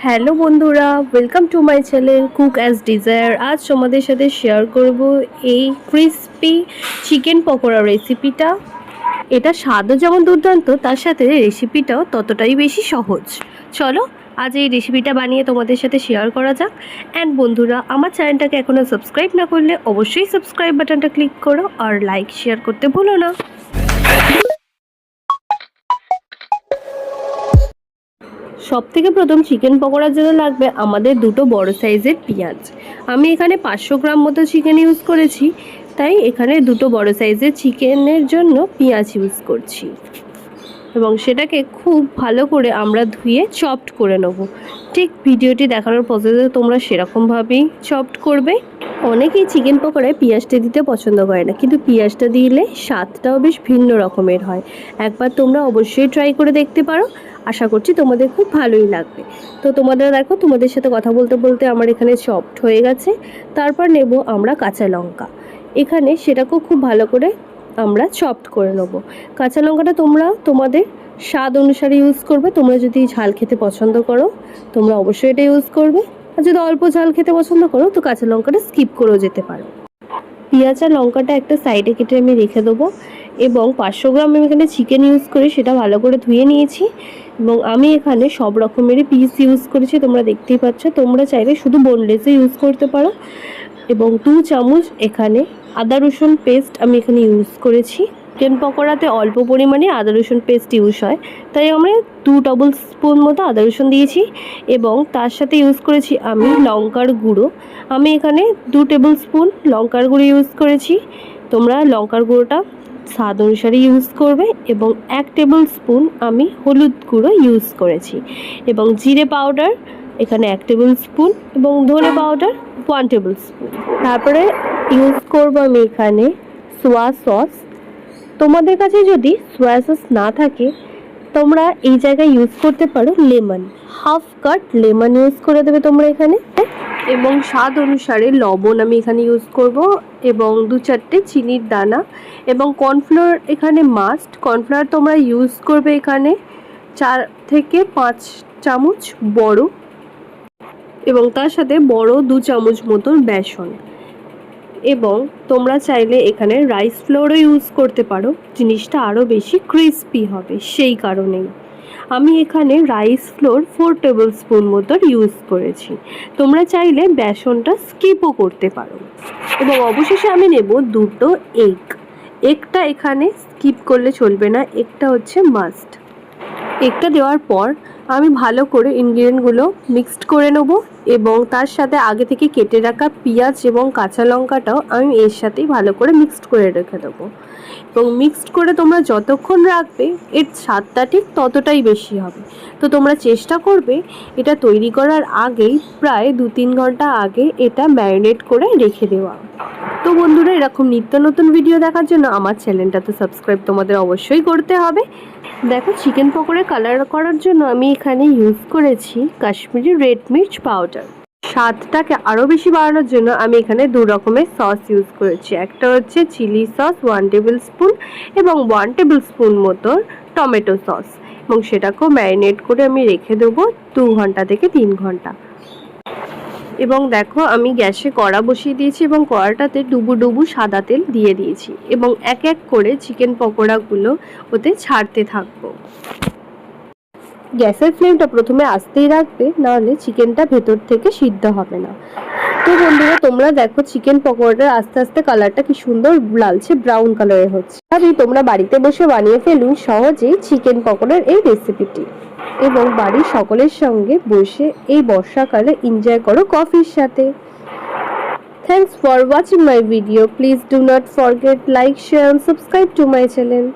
Hello বন্ধুরা, welcome to my channel cook as desire. আজ তোমাদের সাথে শেয়ার করব এই ক্রিসপি চিকেন পকোড়া রেসিপিটা। এটা স্বাদও যেমন দুর্দান্ত, তার সাথে রেসিপিটাও ততটাই বেশি সহজ। চলো আজ এই রেসিপিটা বানিয়ে তোমাদের সাথে শেয়ার করা যাক। অ্যান্ড বন্ধুরা, আমার চ্যানেলটাকে এখনও সাবস্ক্রাইব না করলে অবশ্যই সাবস্ক্রাইব বাটনটা ক্লিক করো আর লাইক শেয়ার করতে ভুলো না। সবথেকে প্রথম চিকেন পকোড়ার জন্য লাগবে আমাদের দুটো বড় সাইজের পেঁয়াজ। আমি এখানে 500 গ্রাম মতো চিকেন ইউজ করেছি, তাই এখানে দুটো বড় সাইজের চিকেনের জন্য পেঁয়াজ ইউজ করছি এবং সেটাকে খুব ভালো করে আমরা ধুয়ে চপড করে নেব। ঠিক ভিডিওটি দেখানোর প্রসেসে তোমরা সেরকমভাবেই চপড করবে। অনেকেই চিকেন পকোড়ায় পেঁয়াজটা দিতে পছন্দ করে না, কিন্তু পেঁয়াজটা দিলে স্বাদটাও বেশ ভিন্ন রকমের হয়। একবার তোমরা অবশ্যই ট্রাই করে দেখতে পারো, আশা করছি তোমাদের খুব ভালোই লাগবে। তো তোমাদের সাথে কথা বলতে বলতে আমার এখানে চপড হয়ে গেছে। তারপর নেব আমরা কাঁচা লঙ্কা, এখানে সেটাকেও খুব ভালো করে আমরা চপড করে নেব। কাঁচা লঙ্কাটা তোমরা তোমাদের স্বাদ অনুসারে ইউজ করবে। তোমরা যদি ঝাল খেতে পছন্দ করো তোমরা অবশ্যই এটা ইউজ করবে, আর যদি অল্প ঝাল খেতে পছন্দ করো তো কাঁচা লঙ্কাটা স্কিপ করেও যেতে পারো। পেঁয়াজ আর লঙ্কাটা একটা সাইডে কেটে আমি রেখে দেবো এবং 500 গ্রাম আমি এখানে চিকেন ইউজ করি, সেটা ভালো করে ধুয়ে নিয়েছি এবং আমি এখানে সব রকমেরই পিস ইউজ করেছি, তোমরা দেখতেই পাচ্ছ। তোমরা চাইলে শুধু বোনলেসও ইউজ করতে পারো। এবং 2 চামচ এখানে আদা রসুন পেস্ট আমি এখানে ইউজ করেছি। চিকেন পকোড়াতে অল্প পরিমাণে আদা রসুন পেস্ট ইউজ হয়, তাই আমরা 2 টেবিল স্পুন মতো আদা রসুন দিয়েছি এবং তার সাথে ইউজ করেছি আমি লঙ্কার গুঁড়ো। আমি এখানে 2 টেবিল স্পুন লঙ্কার গুঁড়ো ইউজ করেছি। তোমরা লঙ্কার গুঁড়োটা স্বাদ অনুসারে ইউজ করবে। এবং 1 টেবিল স্পুন আমি হলুদ গুঁড়ো ইউজ করেছি এবং জিরে পাউডার এখানে 1 টেবিল স্পুন এবং ধনে পাউডার 1 টেবিল স্পুন। তারপরে ইউজ করব আমি এখানে সোয়া সস। তোমাদের কাছে যদি সোয়া সস না থাকে তোমরা এই জায়গায় ইউজ করতে পারো লেমন, হাফ কাট লেমন ইউজ করে দেবে তোমরা এখানে। এবং স্বাদ অনুসারে লবণ আমি এখানে ইউজ করব এবং 2-4টে চিনির দানা এবং কর্নফ্লাওয়ার এখানে মাস্ট। কর্নফ্লাওয়ার তোমরা ইউজ করবে এখানে 4 থেকে 5 চামচ বড় এবং তার সাথে বড় 2 চামচ মতন বেসন। এবং তোমরা চাইলে এখানে রাইস ফ্লোরও ইউজ করতে পারো, জিনিসটা আরও বেশি ক্রিস্পি হবে। সেই কারণেই আমি এখানে রাইস ফ্লোর 4 টেবিল স্পুন মতো ইউজ করেছি। তোমরা চাইলে বেসনটা স্কিপও করতে পারো। এবং অবশেষে আমি নেব 2টো এগ। এগটা এখানে স্কিপ করলে চলবে না, এগটা হচ্ছে মাস্ট। এগটা দেওয়ার পর আমি ভালো করে ইনগ্রিডিয়েন্টগুলো মিক্সড করে নেব এবং তার সাথে আগে থেকে কেটে রাখা পেঁয়াজ এবং কাঁচা লঙ্কাটাও আমি এর সাথেই ভালো করে মিক্সড করে রেখে দেবো। এবং মিক্সড করে তোমরা যতক্ষণ রাখবে এর স্বাদটা ঠিক ততটাই বেশি হবে। তো তোমরা চেষ্টা করবে এটা তৈরি করার আগেই প্রায় 2-3 ঘন্টা আগে এটা ম্যারিনেট করে রেখে দেওয়া। তো বন্ধুরা, এরকম নিত্য নতুন ভিডিও দেখার জন্য আমার চ্যানেলটা তো সাবস্ক্রাইব তোমাদের অবশ্যই করতে হবে। দেখো, চিকেন পকোড়া কালার করার জন্য আমি এখানে ইউজ করেছি কাশ্মীরি রেড মির্চ পাউডার। স্বাদটাকে আরও বেশি বাড়ানোর জন্য আমি এখানে 2 রকমের সস ইউজ করেছি। একটা হচ্ছে চিলি সস 1 টেবিল স্পুন এবং 1 টেবিল স্পুন মতো টমেটো সস, এবং সেটাকেও ম্যারিনেট করে আমি রেখে দেবো 2 ঘন্টা থেকে 3 ঘন্টা। এবং দেখো, আমি গ্যাসে কড়া বসিয়ে দিয়েছি এবং কড়াটাতে ডুবু সাদা তেল দিয়ে দিয়েছি এবং এক এক করে চিকেন পকোড়াগুলো ওতে ছাড়তে থাকবো। গ্যাসের ফ্লেমটা প্রথমে আস্তেই রাখবে, নাহলে চিকেনটা ভেতর থেকে সিদ্ধ হবে না। তো বন্ধুরা, তোমরা দেখো চিকেন পকোড়াটার আস্তে আস্তে কালারটা কি সুন্দর লালচে ব্রাউন কালারের হচ্ছে। তবে তোমরা বাড়িতে বসে বানিয়ে ফেলুন সহজেই চিকেন পকোড়ার এই রেসিপিটি এবং বাড়ির সকলের সঙ্গে বসে এই বর্ষাকালে এনজয় করো কফির সাথে। Thanks for watching my video. Please do not forget like, share and subscribe to my channel.